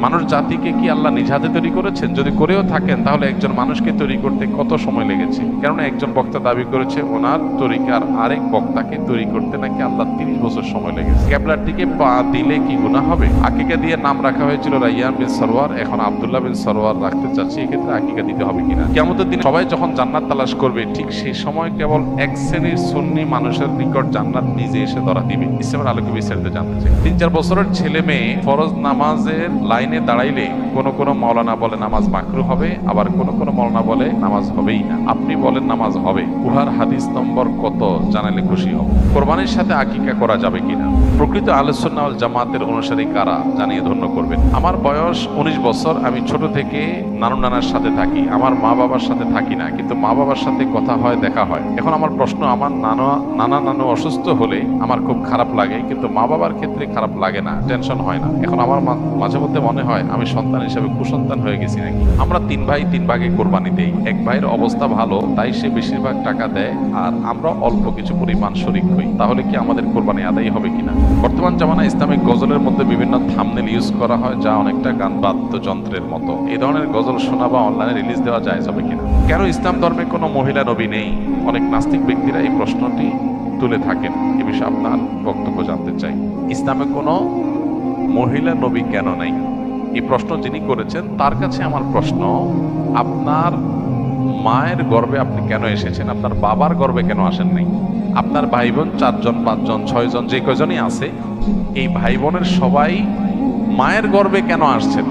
মানুষ জাতিকে কি আল্লাহ নিজ হাতে তৈরি করেছেন? যদি করেও থাকেন তাহলে একজন মানুষকে তৈরি করতে কত সময় লেগেছে? কেননা একজন বক্তা দাবি করেছে ওনার তরিকার আরেক বক্তাকে তৈরি করতে নাকি আল্লাহ 30 বছর সময় লেগেছে। ক্যাবলার দিকে পা দিলে কি গুনাহ হবে? আকিকা দিয়ে নাম রাখা হয়েছিল রাইয়ান বিন সরওয়ার, এখন আব্দুল্লাহ বিন সরওয়ার রাখতে চাচ্ছি, এক্ষেত্রে আকিকা দিতে হবে কিনা? কিয়ামতের দিন সবাই যখন জান্নাত তালাশ করবে, ঠিক সেই সময় কেবল এক শ্রেণীর সুন্নি মানুষের নিকট জান্নাত নিজে এসে ধরা দিবে। ইসলামের আলোকে বিস্তারিত জানতে চাই। 3-4 বছরের ছেলে মেয়ে ফরজ নামাজের লাইনে দাঁড়াইলে কোন কোন মাওলানা বলে নামাজ মাকরুহ হবে, আবার কোন কোন মাওলানা বলে নামাজ হবেই না। আপনি বলেন নামাজ হবে, উহার হাদিস নম্বর কত জানালে খুশি হব। কোরবানির সাথে আকিকা করা যাবে কিনা? প্রকৃত আহলে সুন্নাহ ওয়াল জামাতের অনুসারী কারা জানিয়ে ধন্য করবেন। আমার বয়স 19 বছর। আমি ছোট থেকে নানু নানার সাথে থাকি, আমার মা বাবার সাথে থাকি না, কিন্তু মা বাবার সাথে কথা হয়, দেখা হয়। এখন আমার প্রশ্ন, আমার নানু অসুস্থ হলে আমার খুব খারাপ লাগে, কিন্তু মা বাবার ক্ষেত্রে খারাপ লাগে না, টেনশন হয় না। এখন আমার মাঝে মধ্যে মনে হয় আমি সন্তান হিসেবে কুসন্তান হয়ে গেছি নাকি। আমরা 3 ভাই 3 ভাগে কোরবানি দেই। এক ভাইয়ের অবস্থা ভালো, তাই সে বেশিরভাগ টাকা দেয়, আর আমরা অল্প কিছু পরিমাণ শরিক হই। তাহলে কি আমাদের কোরবানি আদায় হবে কিনা? বর্তমান জামানায় ইসলামিক গজলের মধ্যে বিভিন্ন থাম্বনেল ইউজ করা হয়, যা অনেকটা গান বাদ্যযন্ত্রের মতো। এই ধরনের গজল শোনা বা অনলাইনে রিলিজ দেওয়া যায় যাবে কিনা? কেন ইসলাম ধর্মে কোনো মহিলা নবী নেই? অনেক নাস্তিক ব্যক্তিরা এই প্রশ্নটি তুলে থাকেন। এ বিষয়ে আপনার বক্তব্য জানতে চাই। ইসলামে কোনো মহিলা নবী কেন নেই? এই প্রশ্ন যিনি করেছেন তার কাছে আমার প্রশ্ন, আপনার মায়ের গর্ভে আপনি কেন এসেছেন? আপনার বাবার গর্ভে কেন আসেন নাই? আপনার ভাই বোন 4 জন 5 জন 6 জন যে কয়জনই আছে, এই ভাই বোনের সবাই মায়ের গর্ভে কেন আসছেন?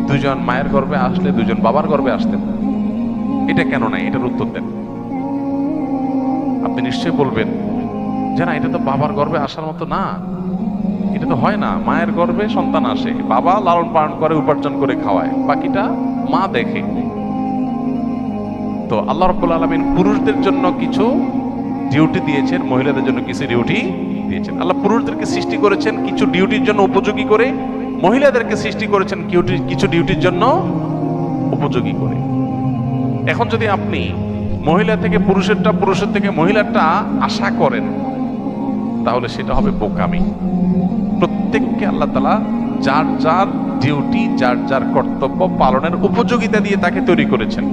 2 জন মায়ের গর্ভে আসলে 2 জন বাবার গর্ভে আসতেন, এটা কেন নাই? এটার উত্তর দেন। আপনি নিশ্চয়ই বলবেন যে না, এটা তো বাবার গর্ভে আসার মতো না, এটা তো হয় না। মায়ের গর্ভে সন্তান আসে, বাবা লালন পালন করে, উপার্জন করে খাওয়ায়, বাকিটা মা দেখে। তো আল্লাহ রাব্বুল আলামিন পুরুষদের জন্য কিছু ডিউটি দিয়েছেন, মহিলাদের জন্য কিছু ডিউটি দিয়েছেন। আল্লাহ পুরুষদেরকে সৃষ্টি করেছেন কিছু ডিউটির জন্য উপযোগী করে, মহিলাদেরকে সৃষ্টি করেছেন কিছু ডিউটির জন্য উপযোগী করে। এখন যদি আপনি মহিলা থেকে পুরুষেরটা, পুরুষের থেকে মহিলারটা আশা করেন, তাহলে সেটা হবে বোকামি। প্রত্যেককে আল্লাহ তাআলা যার যার ডিউটি, যার যার কর্তব্য পালনের উপযোগিতা দিয়ে তাকে তৈরি করেছেন।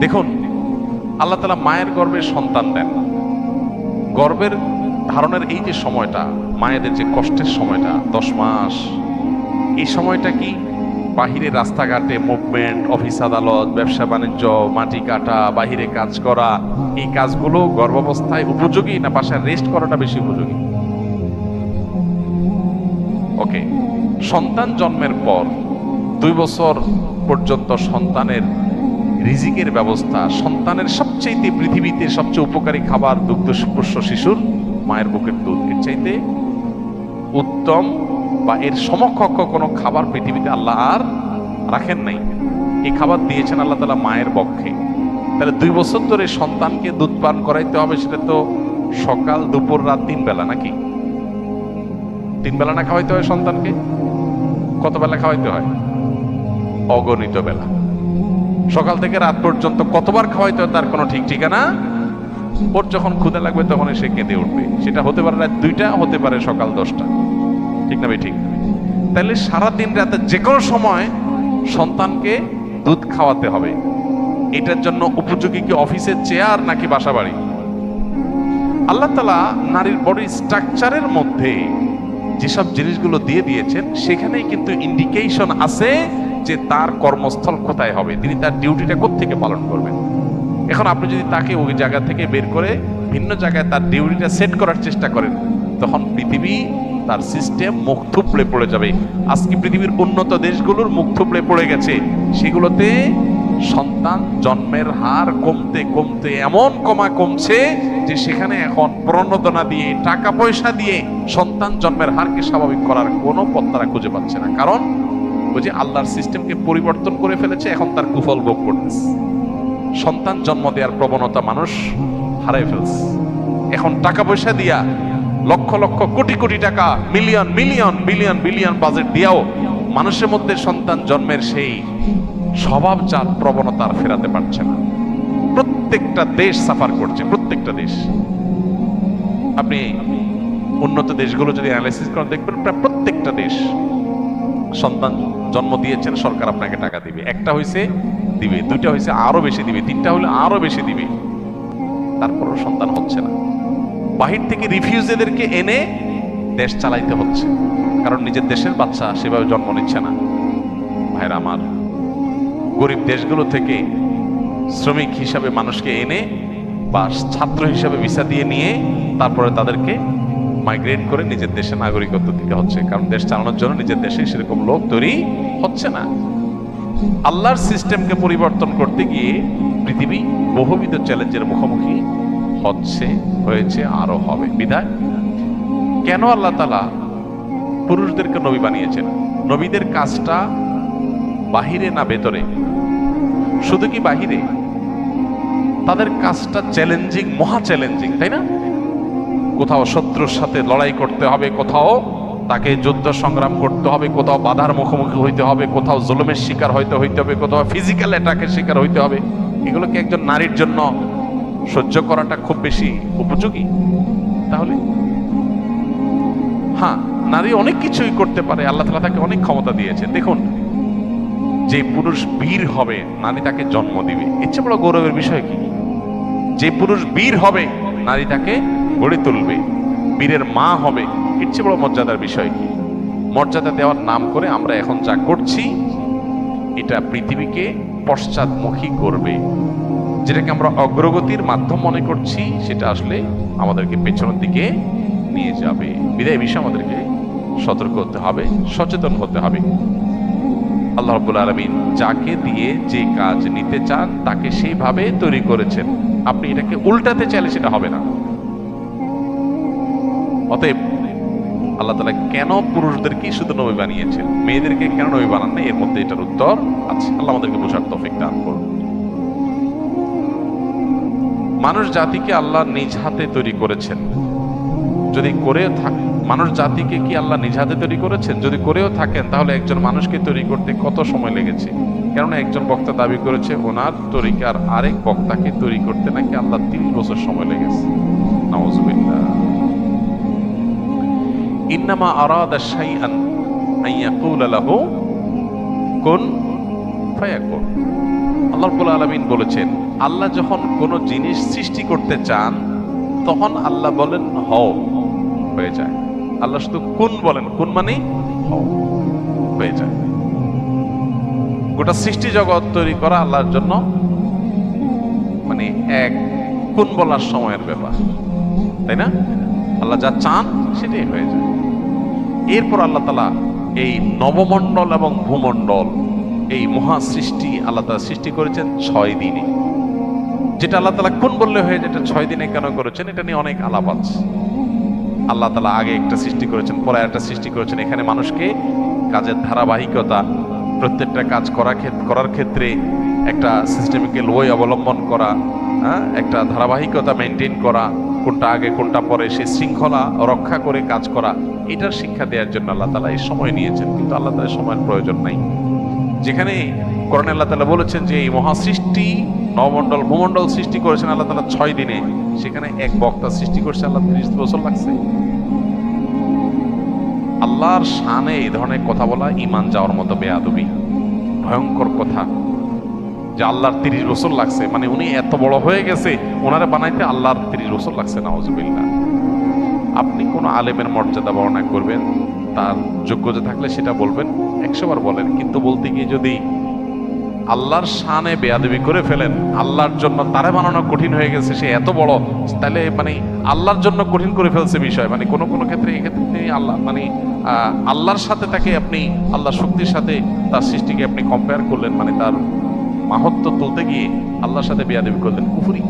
দেখুন, আল্লাহ তাআলা মায়ের গর্ভে সন্তান দেন। গর্ভের ধারণের এই যে সময়টা, মায়েদের যে কষ্টের সময়টা 10 মাস, এই সময়টা কি বাহিরে রাস্তাঘাটে মুভমেন্ট, অফিস আদালত, ব্যবসা বাণিজ্য, মাটি কাটা, বাহিরে কাজ করা, এই কাজগুলো গর্ভাবস্থায় উপযোগী না বাসায় রেস্ট করাটা বেশি উপযোগী? ওকে, সন্তান জন্মের পর 2 বছর পর্যন্ত সন্তানের রিজিকের ব্যবস্থা, সন্তানের সবচেয়ে পৃথিবীতে সবচেয়ে উপকারী খাবার দুগ্ধপুষ্য শিশুর মায়ের বুকের দুধ। এর চাইতে উত্তম বা এর সমকক্ষ কোনো খাবার পৃথিবীতে আল্লাহ আর রাখেন নাই। এই খাবার দিয়েছেন আল্লাহ তাআলা মায়ের পক্ষে। তাহলে 2 বছর ধরে সন্তানকে দুধ পান করাইতে হবে, সেটা তো সকাল দুপুর রাত 3 বেলা নাকি? 3 বেলা না খাওয়াইতে হয় সন্তানকে? কত বেলা খাওয়াইতে হয়? অগণিত বেলা। সকাল থেকে রাত পর্যন্ত কতবার খাওয়াইতে হয় তার কোনো ঠিক ঠিকানা। ওর যখন ক্ষুধা লাগবে তখন সে কেঁদে উঠবে। সেটা হতে পারে রাত 2টা, হতে পারে সকাল 10টা। ঠিক না ভাই? ঠিক। তাহলে সারাদিন রাতে যে কোনো সময় সন্তানকে দুধ খাওয়াতে হবে। এটার জন্য উপযোগী কি অফিসের চেয়ার নাকি বাসা বাড়ি? আল্লাহ তাআলা নারীর বডি স্ট্রাকচারের মধ্যে যেসব জিনিসগুলো দিয়ে দিয়েছেন, সেখানেই কিন্তু ইন্ডিকেশন আছে যে তার কর্মস্থল কোথায় হবে, তিনি তার ডিউটিটা কোত্থেকে পালন করবেন। এখন আপনি যদি তাকে ওই জায়গা থেকে বের করে ভিন্ন জায়গায় তার ডিউটিটা সেট করার চেষ্টা করেন, তখন পৃথিবী, তার সিস্টেম মুখ থুবড়ে পড়ে যাবে। আজকে পৃথিবীর উন্নত দেশগুলোর মুখ থুবড়ে পড়ে গেছে। সেগুলোতে সন্তান জন্মের হার কমতে কমতে এমন কমছে যে সেখানে এখন প্রণোদনা দিয়ে, টাকা পয়সা দিয়ে সন্তান জন্মের হারকে স্বাভাবিক করার কোনো পথ তারা খুঁজে পাচ্ছে না। কারণ ওই যে আল্লাহর সিস্টেমকে পরিবর্তন করে ফেলেছে, এখন তার কুফল ভোগ করতেছে। সন্তান জন্ম দেওয়ার প্রবণতা মানুষ হারাই ফেলছে। এখন টাকা পয়সা দিয়া লক্ষ লক্ষ কোটি কোটি টাকা, million million billion billion budget দিয়াও মানুষের মধ্যে সন্তান জন্মের সেই স্বভাবজাত প্রবণতা ফেরাতে পারছে না। প্রত্যেকটা দেশ সাফার করছে, প্রত্যেকটা দেশ। আপনি উন্নত দেশগুলো যদি অ্যানালাইসিস করেন দেখবেন প্রায় প্রত্যেকটা দেশ সন্তান জন্ম দিয়েছেন, সরকার আপনাকে টাকা দিবে। একটা হয়েছে দিবে, দুইটা হয়েছে আরো বেশি দিবে, তিনটা হলে আরো বেশি দিবে, তারপরও সন্তান হচ্ছে না। বাহির থেকে রিফিউজিদেরকে এনে দেশ চালাইতে হচ্ছে, কারণ নিজের দেশের বাচ্চা সেভাবে জন্ম নিচ্ছে না। ভাইরা আমার, গরিব দেশগুলো থেকে শ্রমিক হিসাবে মানুষকে এনে বা ছাত্র হিসাবে ভিসা দিয়ে নিয়ে তারপরে তাদেরকে মাইগ্রেট করে নিজের দেশে নাগরিকত্ব দিতে হচ্ছে, কারণ দেশ চালানোর জন্য নিজের দেশে সেরকম লোক তৈরি হচ্ছে না। আল্লাহর সিস্টেমকে পরিবর্তন করতে গিয়ে পৃথিবী বহুবিধ চ্যালেঞ্জের মুখোমুখি হয়েছে, আরো হবে। বিধায় কেন আল্লাহ তাআলা পুরুষদেরকে নবী বানিয়েছেন? নবীদের কাজটা বাহিরে না ভেতরে? শুধু কি বাহিরে? তাদের কাজটা চ্যালেঞ্জিং, মহা চ্যালেঞ্জিং, তাই না? কোথাও শত্রুর সাথে লড়াই করতে হবে, কোথাও তাকে যুদ্ধ সংগ্রাম করতে হবে, কোথাও বাধার মুখোমুখি হইতে হবে, কোথাও জুলুমের শিকার হইতে হবে, কোথাও ফিজিক্যাল অ্যাটাকের শিকার হইতে হবে। এগুলো কি একজন নারীর জন্য সহ্য করাটা খুব বেশি উপযোগী? তাহলে হ্যাঁ, নারী অনেক কিছুই করতে পারে, আল্লাহ তাআলা তাকে অনেক ক্ষমতা দিয়েছে। দেখুন, যে পুরুষ বীর হবে, নারী তাকে জন্ম দিবে, এর চেয়ে বড় গৌরবের বিষয় কি? যে পুরুষ বীর হবে, নারী তাকে গড়ে তুলবে, বীরের মা হবে, এর চেয়ে বড় মর্যাদার বিষয় কি? মর্যাদা দেওয়ার নাম করে আমরা এখন যা করছি, এটা পৃথিবীকে পশ্চাৎমুখী করবে। যেটাকে আমরা অগ্রগতির মাধ্যম মনে করছি, সেটা আসলে আমাদেরকে পেছনের দিকে নিয়ে যাবে। বিদায় বিষয়ে আমাদেরকে সতর্ক হতে হবে, সচেতন হতে হবে। আল্লাহ রাব্বুল আলামিন যাকে দিয়ে যে কাজ নিতে চান তাকে সেইভাবে তৈরি করেছেন। আপনি এটাকে উল্টাতে চাইলে সেটা হবে না। অতএব আল্লাহ তাআলা কেন পুরুষদেরকে শুধু নবী বানিয়েছেন, মেয়েদেরকে কেন নবী বানান না, এর মধ্যে এটার উত্তর আছে। আল্লাহ আমাদেরকে বোঝার তৌফিক দান করুন। মানুষ জাতিকে আল্লাহ নিজ হাতে তৈরি করেছেন। যদি করেও মানুষ জাতিকে কি আল্লাহ নিজ হাতে তৈরি করেছেন? যদি করেও থাকেন, তাহলে একজন মানুষকে তৈরি করতে কত সময় লেগেছে? কেননা একজন বক্তা দাবি করেছে ওনার তরিকার আরেক বক্তাকে তৈরি করতে নাকি আল্লাহ 30 বছর সময় লেগেছে। নাউযুবিল্লাহ। ইন্নামা আরাদা শাইআন আইয়াকুলা লাহু কুন ফায়াকুন। আল্লাহ রাব্বুল আলামিন বলেছেন, আল্লাহ যখন কোনো জিনিস সৃষ্টি করতে চান তখন আল্লাহ বলেন হও, হয়ে যায়। আল্লাহ শুধু কুন বলেন, কুন মানে হও, হয়ে যায়। গোটা সৃষ্টি জগৎ তৈরি করা আল্লাহর জন্য মানে এক কুন বলার সময়ের ব্যাপার, তাই না? আল্লাহ যা চান সেটাই হয়ে যায়। এরপর আল্লাহ তাআলা এই নবমণ্ডল এবং ভূমণ্ডল, এই মহা সৃষ্টি আল্লাহ তাআলা সৃষ্টি করেছেন 6 দিনে। যেটা আল্লাহ তাআলা কোন বললে হয়ে যেটা 6 দিনে কেন করেছেন, এটা নিয়ে অনেক আলাপ আছে। আল্লাহ তাআলা আগে একটা সৃষ্টি করেছেন, পরে একটা সৃষ্টি করেছেন। এখানে মানুষকে কাজের ধারাবাহিকতা, প্রত্যেকটা কাজ করার ক্ষেত্রে একটা সিস্টেমিক্যাল ওয়ে অবলম্বন করা, একটা ধারাবাহিকতা মেনটেন করা, কোনটা আগে কোনটা পরে, সেই শৃঙ্খলা রক্ষা করে কাজ করা, এটার শিক্ষা দেওয়ার জন্য আল্লাহ তাআলা এই সময় নিয়েছেন। কিন্তু আল্লাহ তাআলা সময়ের প্রয়োজন নাই। যেখানে কোরআনে আল্লাহ তাআলা বলেছেন যে এই মহাসৃষ্টি নবমণ্ডল ভূমণ্ডল সৃষ্টি করেছেন আল্লাহ তাআলা 6 দিনে, সেখানে এক বক্তা সৃষ্টি করছে আল্লাহ 30 বছর লাগছে। আল্লাহর শানে এই ধরনের কথা বলা ঈমান যাওয়ার মতো বেয়াদবি, ভয়ঙ্কর কথা। যে আল্লাহর 30 বছর লাগছে, মানে উনি এত বড় হয়ে গেছে, ওনারা বানাইতে আল্লাহর 30 বছর লাগছে। নাউযুবিল্লাহ। আপনি কোন আলেমের মর্যাদা বর্ণনা করবেন, তার যোগ্যতা থাকলে সেটা বলবেন, 100 বার বলেন, কিন্তু বলতে গিয়ে যদি আল্লাহর শানে বেয়াদবি করে ফেলেন, আল্লাহর জন্য তারে বানানো কঠিন হয়ে গেছে, সে এত বড়, তাহলে মানে আল্লাহর জন্য কঠিন করে ফেলছে বিষয়। মানে কোনো কোনো ক্ষেত্রে এক্ষেত্রে আল্লাহ মানে আল্লাহর সাথে তাকে আপনি আল্লাহর শক্তির সাথে তার সৃষ্টিকে আপনি কম্পেয়ার করলেন, মানে তার মাহাত্ম্য তুলতে গিয়ে আল্লাহর সাথে বেয়াদবি করলেন। কুফরি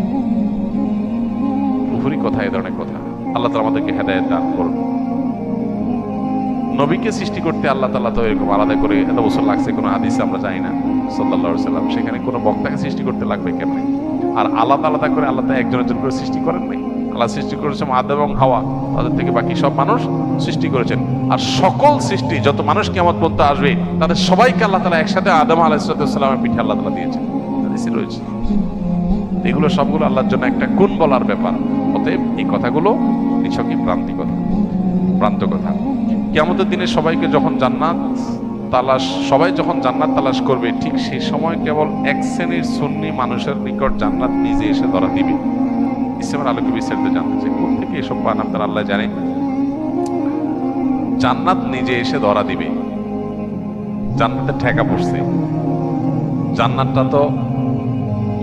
কথা, এ ধরনের কথা। আল্লাহ তাআলা আমাদেরকে হেদায়েত দান করুন। নবীকে সৃষ্টি করতে আল্লাহ তাআলা তো এরকম আলাদা করে এত বছর লাগছে কোনো হাদিসে আমরা জানি না সাল্লাল্লাহু আলাইহি ওয়াসাল্লাম। সেখানে কোনো বক্তাকে সৃষ্টি করতে লাগবে কেমনে? আর আলাদা আলাদা করে আল্লাহ তাআলা একজন একজন করে সৃষ্টি করেন নাই। আল্লাহ সৃষ্টি করেছেন আদম এবং হাওয়া, তাদের থেকে বাকি সব মানুষ সৃষ্টি করেছেন। আর সকল সৃষ্টি যত মানুষ কিয়ামত পর্যন্ত আসবে তাদের সবাইকে আল্লাহ তাআলা একসাথে আদম আলাইহিস সালামের পিঠে আল্লাহ তাআলা দিয়েছেন, হাদিসে রয়েছে। এগুলো সবগুলো আল্লাহর জন্য একটা গুণ বলার ব্যাপার। অতএব এই কথাগুলো নিছকই ভ্রান্ত কথা। কিয়ামতের দিনে সবাইকে যখন জান্নাত তালাশ, সবাই যখন জান্নাত তালাশ করবে, ঠিক সেই সময় কেবল এক শ্রেণীর সুন্নি মানুষের নিকট জান্নাত নিজে এসে ধরা দিবে। ইসলামের আলোকে বিস্তারিত জানতে চাই, কোথা থেকে এসব পান আপনারা আল্লাহ জানে। জান্নাত নিজে এসে ধরা দিবে, জান্নাতের ঠেকা পড়ছে। জান্নাতটা তো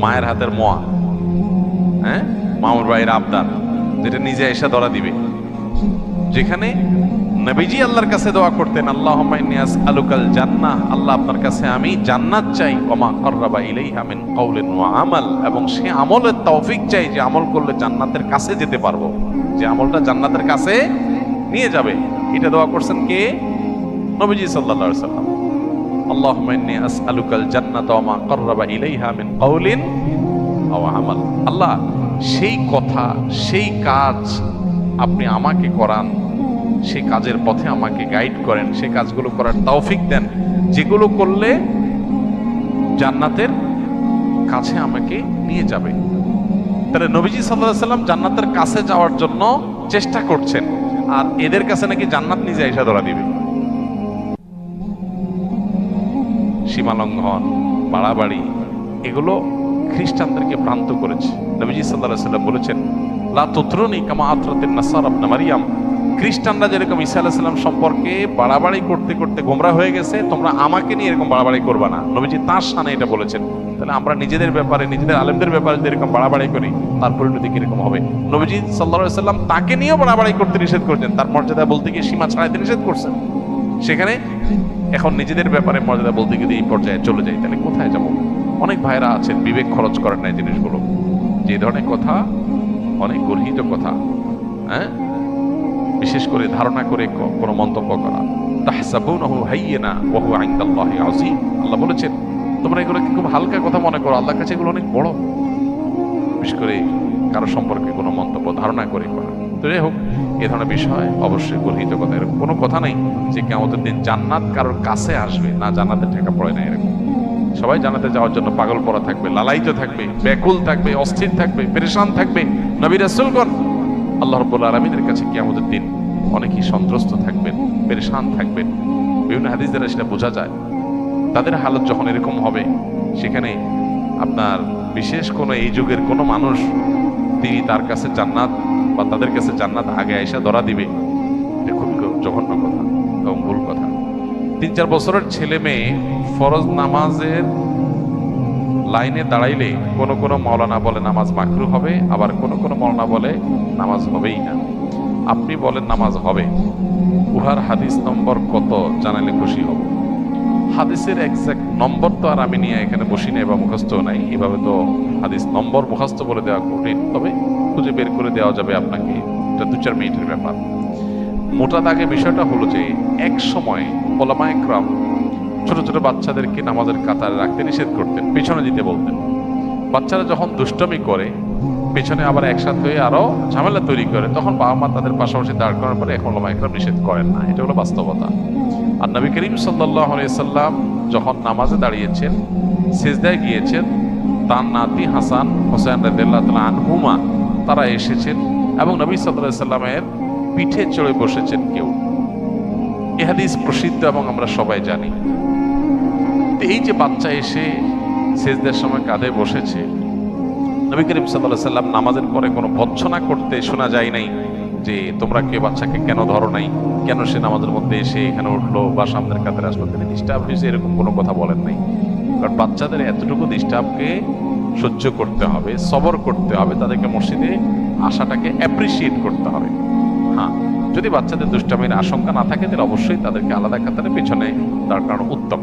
মায়ের হাতের মোয়া, হ্যাঁ, মামুর ভাইয়ের আবদার, যেটা নিজে এসে ধরা দিবে। যেখানে নবীজি আল্লাহর কাছে দোয়া করতেন, আল্লাহুম্মা ইন্নী আসআলুকাল জান্নাহ, আল্লাহ আপনার কাছে আমি জান্নাত চাই, ওয়া মা কাররাবা ইলাইহা মিন কাউলিন ওয়া আমাল, এবং সে আমলের তৌফিক চাই যে আমল করলে জান্নাতের কাছে যেতে পারবো, যে আমলটা জান্নাতের কাছে নিয়ে যাবে। এটা দোয়া করছেন কে? নবীজি সাল্লাল্লাহু আলাইহি সাল্লাম। আল্লাহুম্মা ইন্নী আসআলুকাল জান্নাতা ওয়া মা কাররাবা ইলাইহা মিন কাউলিন ওয়া আমাল। আল্লাহ, সেই কথা, সেই কাজ আপনি আমাকে করান, সেই কাজের পথে আমাকে গাইড করেন, সেই কাজগুলো করার তৌফিক দেন যেগুলো করলে জান্নাতের কাছে আমাকে নিয়ে যাবে। তাহলে নবীজি সাল্লাল্লাহু আলাইহি সাল্লাম জান্নাতের কাছে যাওয়ার জন্য চেষ্টা করছেন, আর এদের কাছে নাকি জান্নাত নিজে এসে ধরা দিবে। সীমালঙ্ঘন, বাড়াবাড়ি, এগুলো খ্রিস্টানদেরকে ভ্রান্ত করেছে। নবীজি সাল্লাল্লাহু আলাইহি সাল্লাম বলেছেন, লা তুতরুনি কামা আতরাতিন নাসারা ইবনে মারইয়াম, খ্রিস্টানরা যেরকম ঈসা আলাইহিস সালাম সম্পর্কে বাড়াবাড়ি করতে করতে গোমরা হয়ে গেছে, তোমরা আমাকে নিয়ে এরকম বাড়াবাড়ি করবা না। নবীজি তার শানে এটা বলেছেন। তাহলে আমরা নিজেদের ব্যাপারে, নিজেদের আলেমদের ব্যাপারে যদি এরকম বাড়াবাড়ি করি, তার পরিণতি কিরকম হবে? নবীজি সাল্লাল্লাহু আলাইহি সাল্লাম তাকে নিয়েও বাড়াবাড়ি করতে নিষেধ করেছেন, তার মর্যাদা বলতে গিয়ে সীমা ছাড়াইতে নিষেধ করছেন। সেখানে এখন নিজেদের ব্যাপারে মর্যাদা বলতে গিয়ে এই পর্যায়ে চলে যায়, তাহলে কোথায় যাব? অনেক ভাইরা আছেন বিবেক খরচ করেন না এই জিনিসগুলো, যে ধরনের কথা, অনেক গর্হিত কথা, হ্যাঁ, বিশেষ করে ধারণা করে কোনো মন্তব্য করা। তাহসাবুনাহু হাইয়িনা ওয়া হুয়া ইনদাল্লাহি আযীম, আল্লাহ বলেছেন তোমরা এগুলোকে খুব হালকা কথা মনে করো, আল্লাহর কাছে এগুলো অনেক বড়। বিশেষ করে কারো সম্পর্কে কোনো মন্তব্য ধারণা করে করা। তো যাই হোক, এ ধরনের বিষয় অবশ্যই গর্হিত কথা। এরকম কোনো কথা নেই যে কিয়ামতের দিন জান্নাত কারোর কাছে আসবে না, জান্নাতের ঠেকা পড়ে না এরকম। সবাই জান্নাতে যাওয়ার জন্য পাগল পড়া থাকবে, লালায়িত থাকবে, ব্যাকুল থাকবে, অস্থির থাকবে, পেরেশান থাকবে। নবী রাসূলগণ আল্লাহ রাব্বুল আলামিনের কাছে কিয়ামতের দিন অনেকেই সন্ত্রস্ত থাকবেন, পেরেশান থাকবেন। বিভিন্ন হাদিস দ্বারা সেটা বোঝা যায়। তাদের হালত যখন এরকম হবে, সেখানে আপনার বিশেষ কোনো এই যুগের কোনো মানুষ তিনি তার কাছে জান্নাত বা তাদের কাছে জান্নাত আগে আয়েশা ধরা দিবে, এটা খুব জঘন্য কথা এবং ভুল কথা। 3-4 বছরের ছেলে মেয়ে ফরজ নামাজের লাইনে দাঁড়াইলে কোনো কোনো মাওলানা বলে নামাজ মাকরু হবে, আবার কোনো কোনো মাওলানা বলে নামাজ হবেই না। আপনি বলেন নামাজ হবে, উহার হাদিস নম্বর কত জানালে খুশি হব। হাদিসের এক্সাক্ট নম্বর তো আর আমি নিয়ে এখানে বসি নাই বা মুখস্থ নাই, এভাবে তো হাদিস নম্বর মুখস্থ বলে দেওয়া কঠিন, তবে খুঁজে বের করে দেওয়া যাবে আপনাকে, এটা 2-4 মিনিটের ব্যাপার। মোটা দাগে বিষয়টা হলো যে এক সময় ওলামায়ে কেরাম ছোট ছোট বাচ্চাদেরকে নামাজের কাতারে রাখতে নিষেধ করতেন, পেছনে দিতে বলতেন। বাচ্চারা যখন দুষ্টমি করে, পেছনে আবার একসাথে হয়ে আরো ঝামেলা তৈরি করে, তখন বাবা মা তাদের পাশাপাশি দাঁড় করার পরে এখন ওলামায়ে কেরাম নিষেধ করেন না। এটা হলো বাস্তবতা। আর নবী করিম সাল্লাল্লাহু আলাইহি সাল্লাম যখন নামাজে দাঁড়িয়েছেন, সিজদায় গিয়েছেন, তার নাতি হাসান হোসেন রাদিয়াল্লাহু তাআলা আনহুমা তারা এসেছেন এবং নবী সাল্লাল্লাহু আলাইহি সাল্লামের পিঠে চড়ে বসেছেন কেউ। এই হাদিস প্রসিদ্ধ এবং আমরা সবাই জানি। এই যে বাচ্চা এসে সিজদার সময় কাঁধে বসেছে, নবী করিম সাল্লাল্লাহু আলাইহি সাল্লাম নামাজের পরে কোনো ভৎসনা করতে শোনা যায় নাই যে তোমরা কে বাচ্চাকে কেন ধরো নাই, কেন সে নামাজের মধ্যে এসে এখানে উঠলো বা সামনের কাতারে আসলো, তিনি ডিস্টার্ব হয়েছে এরকম কোনো কথা বলেন নাই। কারণ বাচ্চাদের এতটুকু ডিস্টার্বকে সহ্য করতে হবে, সবর করতে হবে, তাদেরকে মসজিদে আসাটাকে অ্যাপ্রিসিয়েট করতে হবে। হ্যাঁ, যদি বাচ্চাদের দুষ্টামির আশঙ্কা না থাকে তাহলে অবশ্যই তাদেরকে আলাদা কাতারে পেছনে দাঁড় করানো উত্তম।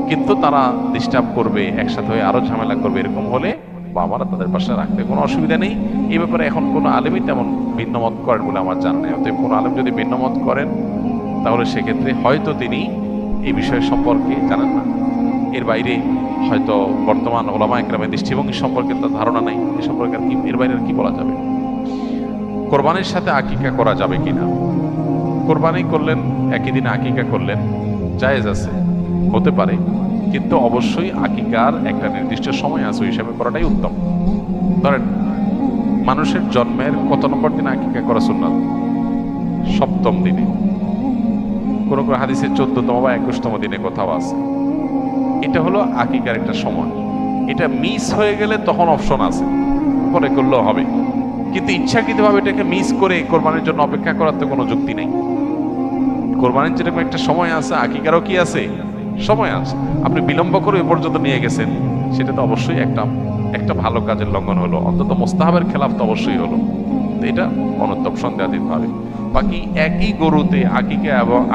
কিন্তু তারা ডিস্টার্ব করবে, একসাথে হয়ে আরো ঝামেলা করবে, এরকম হলে বাবারা তাদের পাশে রাখতে কোনো অসুবিধা নেই। এই ব্যাপারে এখন কোনো আলেমই তেমন ভিন্নমত করেন বলে আমার জানা নেই। অতএব কোনো আলেম যদি ভিন্নমত করেন তাহলে সেক্ষেত্রে হয়তো তিনি এই বিষয় সম্পর্কে জানেন না, এর বাইরে হয়তো বর্তমান ওলামায়ে কেরামের দৃষ্টিভঙ্গি সম্পর্কে তার ধারণা নেই, এ সম্পর্কে আর কি, এর বাইরে আর কি বলা যাবে। কোরবানির সাথে আকিকা করা যাবে কিনা? কোরবানি করলেন, একই দিনে আকিকা করলেন, জায়েজ আছে, হতে পারে, কিন্তু অবশ্যই আকিকার একটা নির্দিষ্ট সময় আছে, ওই হিসাবে করাটাই উত্তম। ধরেন মানুষের জন্মের কত নম্বর দিনে আকিকা করা সুন্নাত? 7ম দিনে। কোন কোন হাদিসে 14তম বা 21তম দিনে কোথাও আছে। এটা হলো আকিকার একটা সময়। এটা মিস হয়ে গেলে তখন অপশন আছে, পরে করলেও হবে, কিন্তু ইচ্ছাকৃতভাবে এটাকে মিস করে কোরবানির জন্য অপেক্ষা করার তো কোনো যুক্তি নেই। কোরবানির যেরকম একটা সময় আছে, আকিকারও কি আছে, সময় আছে। আপনি বিলম্ব করে এ পর্যন্ত নিয়ে গেছেন, সেটা তো অবশ্যই একটা ভালো কাজের লঙ্ঘন হলো, অন্তত মোস্তাহাবের খেলাফ তো অবশ্যই হলো। এটা অনুত্তম সন্দেহাতীত ভাবে। বাকি একই গরুতে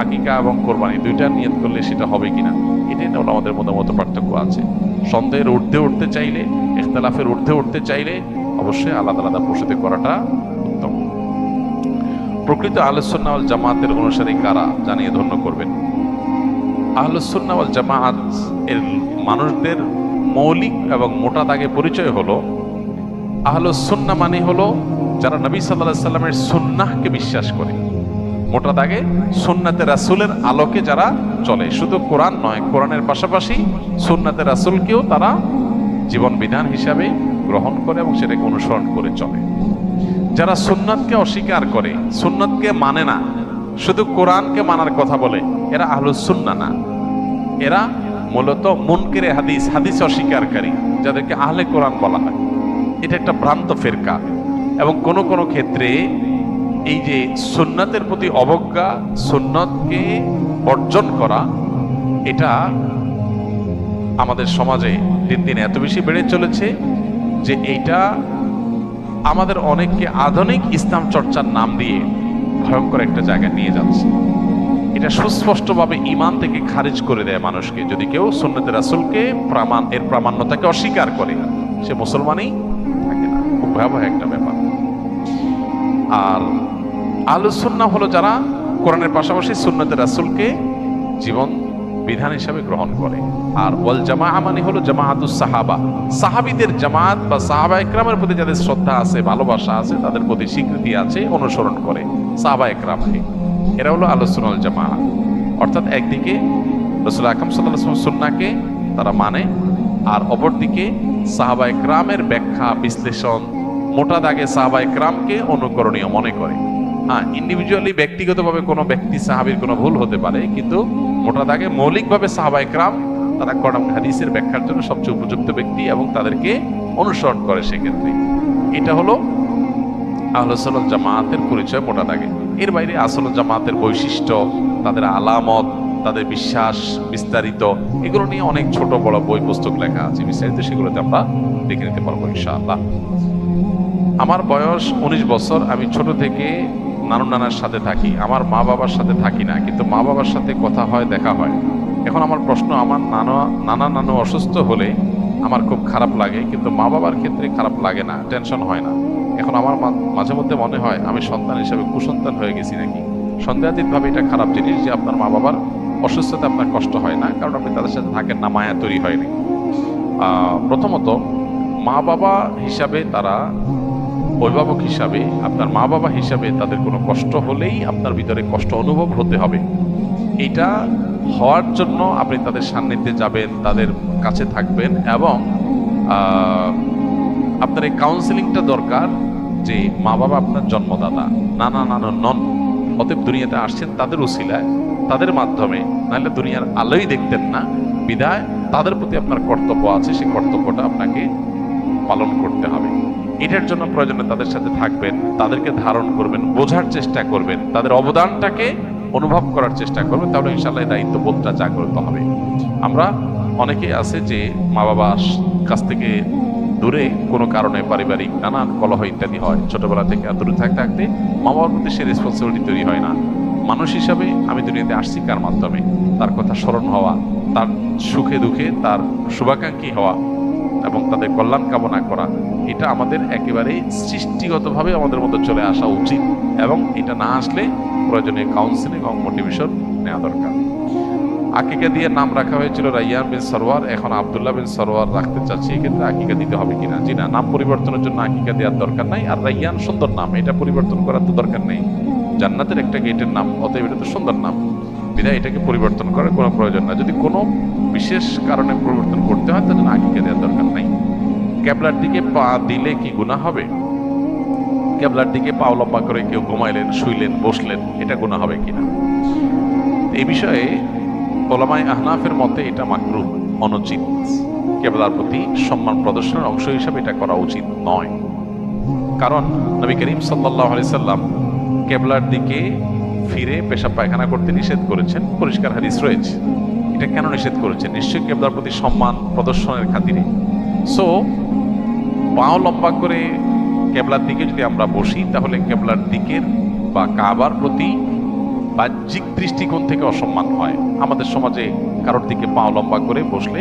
আকিকা এবং কোরবানি দুইটা নিয়ত করলে সেটা হবে কিনা, এটা হলো আমাদের মতামত পার্থক্য আছে। সন্দেহের ঊর্ধ্বে উঠতে চাইলে, ইখতিলাফের ঊর্ধ্বে উঠতে চাইলে অবশ্যই আলাদা আলাদা পশুতে করাটা উত্তম। প্রকৃত আহলুস সুন্নাহ ওয়াল জামাতের অনুসারী কারা জানিয়ে ধন্য করবেন। আহলুস সুন্নাহ ওয়াল জামাত এর মানুষদের মৌলিক এবং মোটা দাগে পরিচয় হলো, আহলুস সুন্নাহ মানে হলো যারা নবী সাল্লাল্লাহু আলাইহি সাল্লামের সুন্নাহকে বিশ্বাস করে, মোটা দাগে সুন্নাতে রাসূলের আলোকে যারা চলে। শুধু কোরআন নয়, কোরআনের পাশাপাশি সুন্নাতে রাসূলকেও তারা জীবন বিধান হিসাবে গ্রহণ করে এবং সেটাকে অনুসরণ করে চলে। যারা সুন্নাতকে অস্বীকার করে, সুন্নাতকে মানে না, শুধু কোরআনকে মানার কথা বলে, এরা আহলুস সুন্নাহ না। এরা মূলত মুনকিরে হাদিস, হাদিস অস্বীকারী, যাদেরকে আহলে কোরআন বলা হয়। এটা একটা ভ্রান্ত ফিরকা। এবং কোন কোন ক্ষেত্রে এই যে সুন্নাতের প্রতি অবজ্ঞা, সুন্নতকে বর্জন করা, এটা আমাদের সমাজে দিন দিন এত বেশি বেড়ে চলেছে যে এইটা আমাদের অনেককে আধুনিক ইসলাম চর্চার নাম দিয়ে ভয়ঙ্কর একটা জায়গায় নিয়ে যাচ্ছে। এটা সুস্পষ্টভাবে ঈমান থেকে খারিজ করে দেয় মানুষকে। যদি কেউ সুন্নতে রাসূলকে এর প্রামাণ্যতাকে অস্বীকার করে, সে মুসলমানই থাকে না। খুব ভয়াবহ একটা ব্যাপার। আর আহলুস সুন্নাহ হলো যারা কোরআনের পাশাপাশি সুন্নতে রাসূলকে জীবন বিধান হিসাবে গ্রহণ করে। আর ওয়াল জামাআ মানে হলো জামাআতুস সাহাবা, সাহাবীদের জামাত বা সাহাবায়ে কেরামের প্রতি যাদের শ্রদ্ধা আছে, ভালোবাসা আছে, তাদের প্রতি স্বীকৃতি আছে, অনুসরণ করে সাহাবায়ে কেরামকে। এরা হলো আহলুস সুন্নাহ ওয়াল জামাআ। অর্থাৎ একদিকে রাসূল আকরাম সাল্লাল্লাহু আলাইহি ওয়াসাল্লাম সুন্নাহকে তারা মানে, আর অপরদিকে সাহাবায়ে কেরামের ব্যাখ্যা বিশ্লেষণ, মোটা দাগে সাহাবায়ে কেরামকে অনুকরণীয় মনে করে। হ্যাঁ, ইন্ডিভিজুয়ালি ব্যক্তিগতভাবে কোনো ব্যক্তি সাহাবীর কোনো ভুল হতে পারে, কিন্তু মোটা দাগে মৌলিকভাবে সাহাবায়ে কেরাম তারা কোরআন হাদিসের ব্যাখ্যার জন্য সবচেয়ে উপযুক্ত ব্যক্তি এবং তাদেরকে অনুসরণ করে। সেক্ষেত্রে এটা হলো আহলুস সুন্নাহ জামাতের পরিচয় মোটা দাগে। এর বাইরে আসল জামাতের বৈশিষ্ট্য, তাদের আলামত, তাদের বিশ্বাস বিস্তারিত, এগুলো নিয়ে অনেক ছোট বড় বই পুস্তক লেখা আছে বিস্তারিত, সেগুলোতে আমরা দেখে নিতে পারবো ইনশাআল্লাহ। আমার বয়স 19 বছর। আমি ছোট থেকে নানু নানার সাথে থাকি, আমার মা বাবার সাথে থাকি না, কিন্তু মা বাবার সাথে কথা হয়, দেখা হয়। এখন আমার প্রশ্ন, আমার নানু অসুস্থ হলে আমার খুব খারাপ লাগে, কিন্তু মা বাবার ক্ষেত্রে খারাপ লাগে না, টেনশন হয় না। এখন আমার মাঝে মধ্যে মনে হয় আমি সন্তান হিসেবে কুসন্তান হয়ে গেছি নাকি। সন্দেহাতীতভাবে এটা খারাপ জিনিস যে আপনার মা বাবার অসুস্থতা আপনার কষ্ট হয় না, কারণ আপনি তাদের সাথে থাকেন না, মায়া তৈরি হয়নি। প্রথমত মা বাবা হিসাবে তারা, অভিভাবক হিসাবে, আপনার মা বাবা হিসাবে তাদের কোনো কষ্ট হলেই আপনার ভিতরে কষ্ট অনুভব হতে হবে। এটা হওয়ার জন্য আপনি তাদের সান্নিধ্যে যাবেন, তাদের কাছে থাকবেন, এবং আপনার এই কাউন্সেলিংটা দরকার যে মা বাবা আপনার জন্মদাতা, নানা নানু নন, অতএব দুনিয়াতে আসছেন তাদের উসিলায়, তাদের মাধ্যমে, নাহলে দুনিয়ার আলোই দেখতেন না। বিধায় তাদের প্রতি আপনার কর্তব্য আছে, সেই কর্তব্যটা আপনাকে পালন করতে হবে। এটার জন্য প্রয়োজনে তাদের সাথে থাকবেন, তাদেরকে ধারণ করবেন, বোঝার চেষ্টা করবেন, তাদের অবদানটাকে অনুভব করার চেষ্টা করবেন, তাহলে ইনশাআল্লাহ দায়িত্ববোধটা জাগ্রত হবে। আমরা অনেকে আছে যে মা বাবার কাছ থেকে দূরে কোনো কারণে পারিবারিক নানান কলহ ইত্যাদি হয়, ছোটবেলা থেকে দূরে থাকতে থাকতে মা বাবার প্রতি সে রেসপন্সিবিলিটি তৈরি হয় না। মানুষ হিসাবে আমি দুনিয়াতে আসছি কার মাধ্যমে, তার কথা স্মরণ হওয়া, তার সুখে দুঃখে তার শুভাকাঙ্ক্ষী হওয়া এবং তাদের কল্যাণ কামনা করা, এটা আমাদের একেবারে সৃষ্টিগতভাবে আমাদের মধ্যে চলে আসা উচিত। এবং এটা না আসলে প্রয়োজনীয় কাউন্সিলিং এবং মোটিভেশন নেওয়া দরকার। আকিকা দিয়ে নাম রাখা হয়েছিল রাইয়ান বিন সরওয়ার, এখন আব্দুল্লাহ বিন সরওয়ার রাখতে চাচ্ছি, এক্ষেত্রে আকিকা দিতে হবে কিনা? জি না, নাম পরিবর্তনের জন্য আকিকা দেওয়ার দরকার নাই। আর রাইয়ান সুন্দর নাম, এটা পরিবর্তন করার তো দরকার নেই, জান্নাতের একটা গেটের নাম, অতএব এটা তো সুন্দর নাম, বিধায় এটাকে পরিবর্তন করার কোনো প্রয়োজন না। যদি কোনো বিশেষ কারণে পরিবর্তন করতে হয় তাহলে আকিকা দেওয়ার দরকার নাই। ক্যাবলার দিকে পা দিলে কি গুনাহ হবে? ক্যাবলার দিকে পা লম্বা করে কেউ ঘুমাইলেন, শুইলেন, বসলেন, এটা গুনাহ হবে কিনা? এই বিষয়ে ওলামায়ে আহনাফের মতে এটা মাকরুহ, অনুচিত। কিবলার প্রতি সম্মান প্রদর্শনের অংশ হিসাবে এটা করা উচিত নয়। কারণ নবী করিম সাল্লাল্লাহু আলাইহি সাল্লাম কিবলার দিকে ফিরে পেশাব পায়খানা করতে নিষেধ করেছেন, পরিষ্কার হাদিস রয়েছে। এটা কেন নিষেধ করেছেন? নিশ্চয়ই কিবলার প্রতি সম্মান প্রদর্শনের খাতিরে। সো পাও লম্বা করে কিবলার দিকে যদি আমরা বসি, তাহলে কিবলার দিকের বা কাবার প্রতি বাহ্যিক দৃষ্টিকোণ থেকে অসম্মান হয়। আমাদের সমাজে কারোর দিকে পাও লম্বা করে বসলে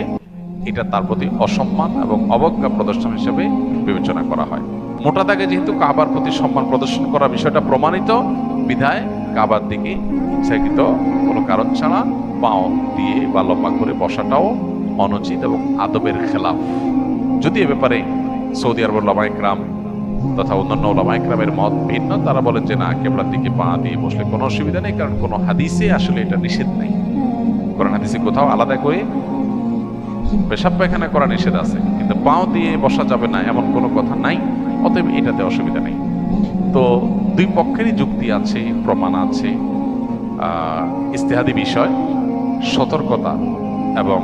এটা তার প্রতি অসম্মান এবং অবজ্ঞা প্রদর্শন হিসেবে বিবেচনা করা হয়। মোটা দাগে যেহেতু কাবার প্রতি সম্মান প্রদর্শন করা বিষয়টা প্রমাণিত, বিধায় কাবার দিকে ইচ্ছাকৃত কোনো কারণ ছাড়া পাও দিয়ে বা লম্বা করে বসাটাও অনুচিত এবং আদবের খেলাফ। যদি এ ব্যাপারে সৌদি আরবের ওলামায়ে কেরাম তথা অন্যান্য ওলামায়ে কেরামের মত ভিন্ন, তারা বলেন যে না, কিবলার দিকে পা দিয়ে বসলে কোনো অসুবিধা নেই, কারণ কোনো হাদিসে আসলে এটা নিষেধ নেই। কোরআন হাদিসে কোথাও আলাদা করে পেশাব পায়খানা করা নিষেধ আছে, কিন্তু পাও দিয়ে বসা যাবে না এমন কোনো কথা নাই। অতএব এটাতে অসুবিধা নেই। তো দুই পক্ষেরই যুক্তি আছে, প্রমাণ আছে। ইজতিহাদি বিষয়, সতর্কতা এবং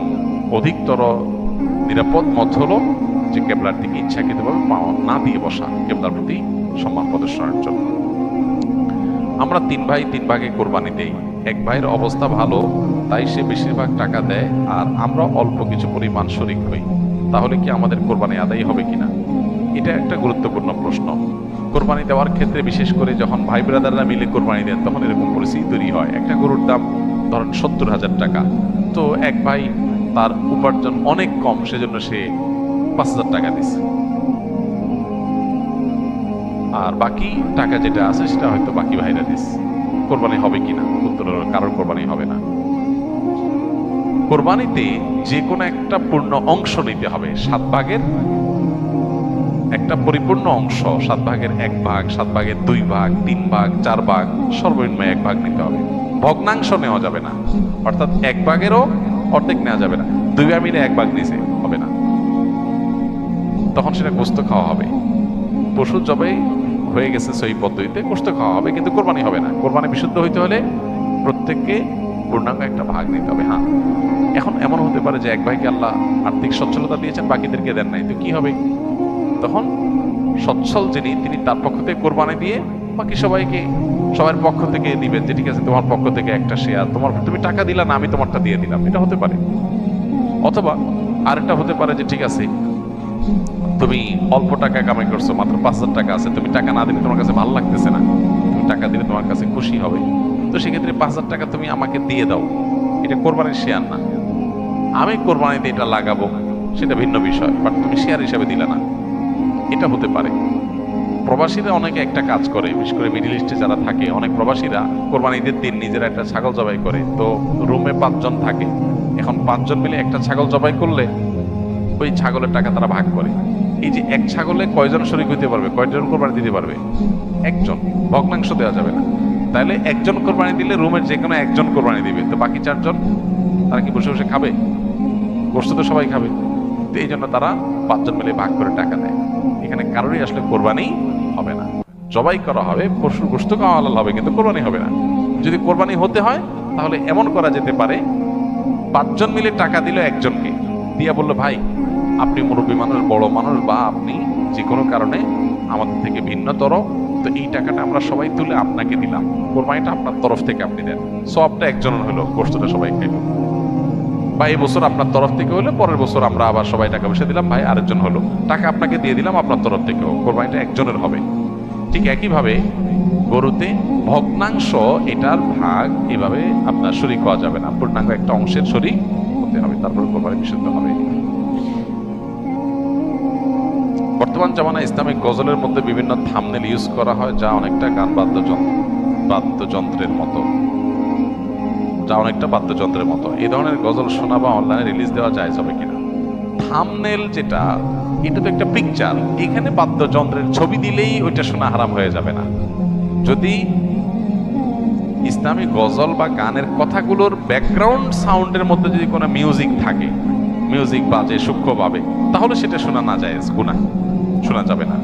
অধিকতর নিরাপদ মত হলো যে কিবলার দিকে ইচ্ছাকৃতভাবে পা না দিয়ে বসা, কিবলার প্রতি সম্মান প্রদর্শনের জন্য। আমরা তিন ভাই তিন ভাগে কোরবানি দেই। এক ভাইয়ের অবস্থা ভালো, তাই সে বেশিরভাগ টাকা দেয়, আর আমরা অল্প কিছু পরিমাণ শরিক হই। তাহলে কি আমাদের কোরবানি আদায় হবে কিনা? এটা একটা গুরুত্বপূর্ণ প্রশ্ন। কোরবানি দেওয়ার ক্ষেত্রে বিশেষ করে যখন ভাই ব্রাদাররা মিলে কোরবানি দেন, তখন এরকম পরিস্থিতি তৈরি হয়। একটা গরুর দাম ধরেন 70,000 টাকা, তো এক ভাই তার উপার্জন অনেক কম, সেজন্য সে 5,000 টাকা দিচ্ছে, আর বাকি টাকা যেটা আছে সেটা হয়তো বাকি ভাইরা দিচ্ছে। কোরবানি হবে কিনা? উত্তর হলো কারোর কোরবানি হবে না। কোরবানিতে যে কোনো একটা পূর্ণ অংশ নিতে হবে। 7 ভাগের একটা পরিপূর্ণ অংশ, 7 ভাগের 1 ভাগ, 7 ভাগের 2 ভাগ, 3 ভাগ, 4 ভাগ, সর্বনিম্ন 1 ভাগ নিতে হবে। ভগ্নাংশ নেওয়া যাবে না, অর্থাৎ 1 ভাগেরও অর্ধেক নেওয়া যাবে না। 2 ভাগ মিলে 1 ভাগ নিছে হবে না, তখন সেটা গোশত খাওয়া হবে। পশু জবাই হয়ে গেছে সহি পদ্ধতিতে, গোশত খাওয়া হবে, কিন্তু কোরবানি হবে না। কোরবানি বিশুদ্ধ হইতে হলে প্রত্যেককে পূর্ণাঙ্গ একটা ভাগ নিতে হবে। হ্যাঁ, এখন এমন হতে পারে যে এক ভাইকে আল্লাহ আর্থিক সচ্ছলতা দিয়েছেন, বাকিদেরকে দেন নাই, তো কি হবে? তখন সচ্ছল যিনি, তিনি তার পক্ষ থেকে কোরবানি দিয়ে বাকি সবার পক্ষ থেকে দিবেন, যে ঠিক আছে তোমার পক্ষ থেকে একটা শেয়ার, তুমি টাকা দিলা না, আমি তোমারটা দিয়ে দিলাম, এটা হতে পারে। অথবা আরেকটা হতে পারে যে ঠিক আছে, তুমি অল্প টাকা কামাই করছো, মাত্র 5,000 টাকা আছে, তুমি টাকা না দিলে তোমার কাছে ভালো লাগতেছে না, তুমি টাকা দিলে তোমার কাছে খুশি হবে, তো সেক্ষেত্রে 5,000 টাকা তুমি আমাকে দিয়ে দাও। এটা কোরবানির শেয়ার না। আমি কোরবানিতে এটা লাগাবো সেটা ভিন্ন বিষয়, বাট তুমি শেয়ার হিসাবে দিলে না, এটা হতে পারে। প্রবাসীরা অনেকে একটা কাজ করে, বিশেষ করে মিডিল ইস্টে যারা থাকে, অনেক প্রবাসীরা কোরবানিদের দিন নিজেরা একটা ছাগল জবাই করে। তো রুমে 5 জন থাকে, এখন 5 জন মিলে একটা ছাগল জবাই করলে ওই ছাগলের টাকা তারা ভাগ করে। এই যে এক ছাগলে কয়জন শরীক হইতে পারবে, কয়জন কোরবানি দিতে পারবে? একজন। ভগ্নাংশ দেওয়া যাবে না। তাহলে একজন কোরবানি দিলে রুমের যে কোনো একজন কোরবানি দিবে, তো বাকি 4 জন তারা কি বসে বসে খাবে? গোশত তো সবাই খাবে। তো এই জন্য তারা 5 জন মিলে ভাগ করে টাকা দেয়। এখানে কারোরই আসলে কোরবানি হবে না, জবাই করা হবে, পশুর গোশত খাওয়া হালাল হবে, কিন্তু কোরবানি হবে না। যদি কোরবানি হতে হয় তাহলে এমন করা যেতে পারে, 5 জন মিলে টাকা দিল একজনকে, দিয়া বললো ভাই আপনি মুরব্বী মানুষ, বড় মানুষ, বা আপনি যে কোনো কারণে আমাদের থেকে ভিন্নতর, তো এই টাকাটা আমরা সবাই তুলে আপনাকে দিলাম, কোরবানিটা আপনার তরফ থেকে আপনি দেন, সবটা একজনের হলো, গোশতটা সবাই খাইল। বা এই বছর আপনার তরফ থেকে হলো, পরের বছর আমরা আবার সবাই টাকা পয়সা দিলাম, ভাই আরেকজন হলো, টাকা আপনাকে দিয়ে দিলাম আপনার তরফ থেকেও, কোরবানিটা একজনের হবে। ঠিক একইভাবে গরুতে ভগ্নাংশ, এটার ভাগ এভাবে আপনার শরীক হওয়া যাবে না, পূর্ণাঙ্গ একটা অংশের শরীক হতে হবে, তারপরে কোরবানি বিশুদ্ধ হবে। বর্তমান জামানায় ইসলামিক গজলের মধ্যে বিভিন্ন থাম্বনেল ইউজ করা হয়, যা অনেকটা গান বাদ্যযন্ত্রের মতো, এই ধরনের গজল শোনা বা অনলাইনে রিলিজ দেওয়া যায় হবে কিনা? থাম্বনেল যেটা, এটা তো একটা পিকচার, এখানে বাদ্যযন্ত্রের ছবি দিলেই ওইটা শোনা হারাম হয়ে যাবে না। যদি ইসলামী গজল বা গানের কথাগুলোর ব্যাকগ্রাউন্ড সাউন্ডের মধ্যে যদি কোনো মিউজিক থাকে, মিউজিক বাজে সূক্ষ্মভাবে, তাহলে সেটা শোনা না যায়, গুনাহ, শোনা যাবে না।